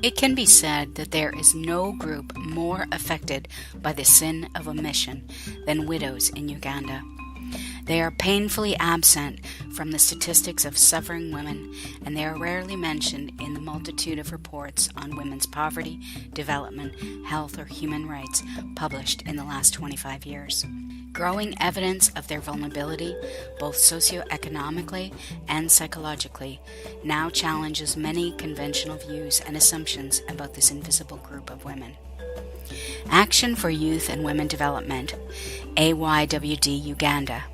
It can be said that there is no group more affected by the sin of omission than widows in Uganda. They are painfully absent from the statistics of suffering women, and they are rarely mentioned in the multitude of reports on women's poverty, development, health, or human rights published in the last 25 years. Growing evidence of their vulnerability, both socioeconomically and psychologically, now challenges many conventional views and assumptions about this invisible group of women. Action for Youth and Women Development, AYWD Uganda,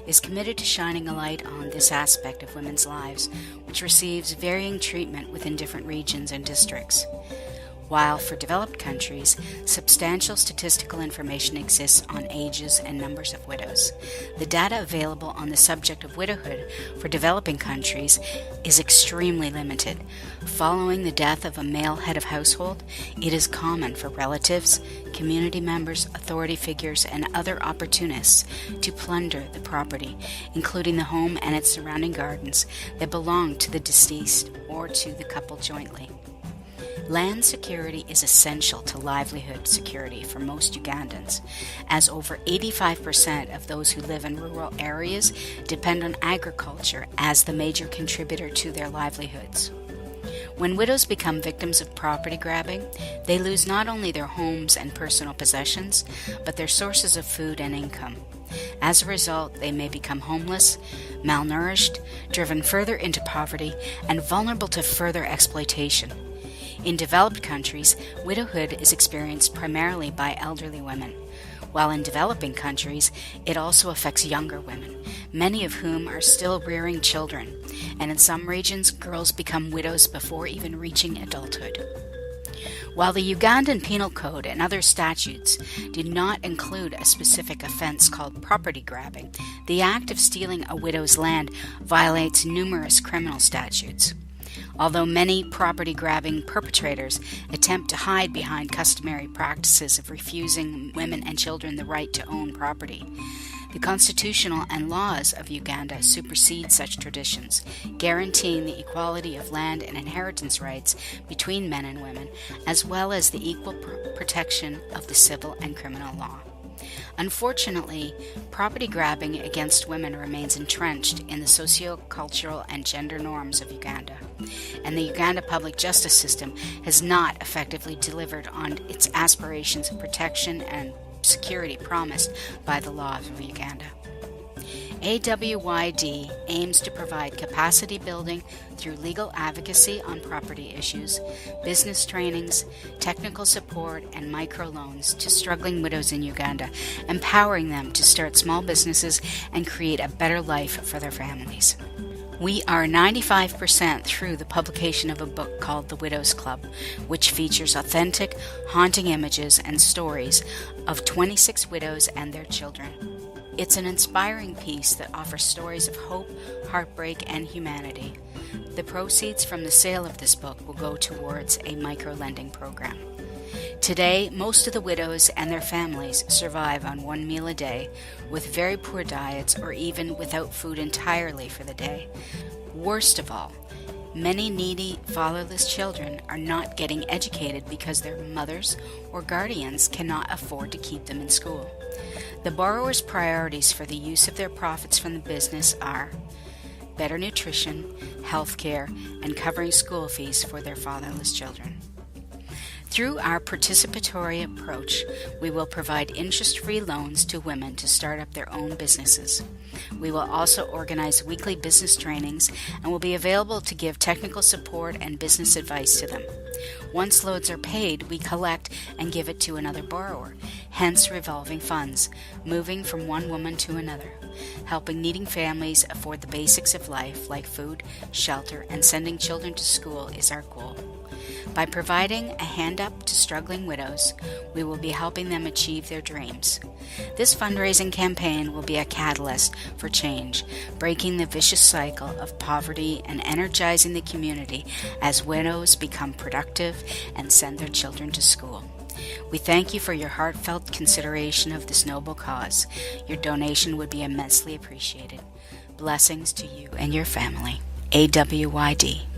is committed to shining a light on this aspect of women's lives, which receives varying treatment within different regions and districts. While for developed countries, substantial statistical information exists on ages and numbers of widows, the data available on the subject of widowhood for developing countries is extremely limited. Following the death of a male head of household, it is common for relatives, community members, authority figures, and other opportunists to plunder the property, including the home and its surrounding gardens, that belong to the deceased or to the couple jointly. Land security is essential to livelihood security for most Ugandans, as over 85% of those who live in rural areas depend on agriculture as the major contributor to their livelihoods. When widows become victims of property grabbing, they lose not only their homes and personal possessions, but their sources of food and income. As a result, they may become homeless, malnourished, driven further into poverty, and vulnerable to further exploitation. In developed countries, widowhood is experienced primarily by elderly women, while in developing countries, it also affects younger women, many of whom are still rearing children, and in some regions, girls become widows before even reaching adulthood. While the Ugandan Penal Code and other statutes did not include a specific offense called property grabbing, the act of stealing a widow's land violates numerous criminal statutes. Although many property-grabbing perpetrators attempt to hide behind customary practices of refusing women and children the right to own property, the constitutional and laws of Uganda supersede such traditions, guaranteeing the equality of land and inheritance rights between men and women, as well as the equal protection of the civil and criminal law. Unfortunately, property grabbing against women remains entrenched in the socio-cultural and gender norms of Uganda, and the Uganda public justice system has not effectively delivered on its aspirations of protection and security promised by the laws of Uganda. AYWD aims to provide capacity building through legal advocacy on property issues, business trainings, technical support, and microloans to struggling widows in Uganda, empowering them to start small businesses and create a better life for their families. We are 95% through the publication of a book called The Widows Club, which features authentic, haunting images and stories of 26 widows and their children. It's an inspiring piece that offers stories of hope, heartbreak, and humanity. The proceeds from the sale of this book will go towards a micro-lending program. Today, most of the widows and their families survive on one meal a day, with very poor diets or even without food entirely for the day. Worst of all, many needy, fatherless children are not getting educated because their mothers or guardians cannot afford to keep them in school. The borrower's priorities for the use of their profits from the business are better nutrition, health care, and covering school fees for their fatherless children. Through our participatory approach, we will provide interest-free loans to women to start up their own businesses. We will also organize weekly business trainings and will be available to give technical support and business advice to them. Once loads are paid, we collect and give it to another borrower, hence revolving funds, moving from one woman to another. Helping needing families afford the basics of life like food, shelter, and sending children to school is our goal. By providing a hand up to struggling widows, we will be helping them achieve their dreams. This fundraising campaign will be a catalyst for change, breaking the vicious cycle of poverty and energizing the community as widows become productive and send their children to school. We thank you for your heartfelt consideration of this noble cause. Your donation would be immensely appreciated. Blessings to you and your family. AYWD.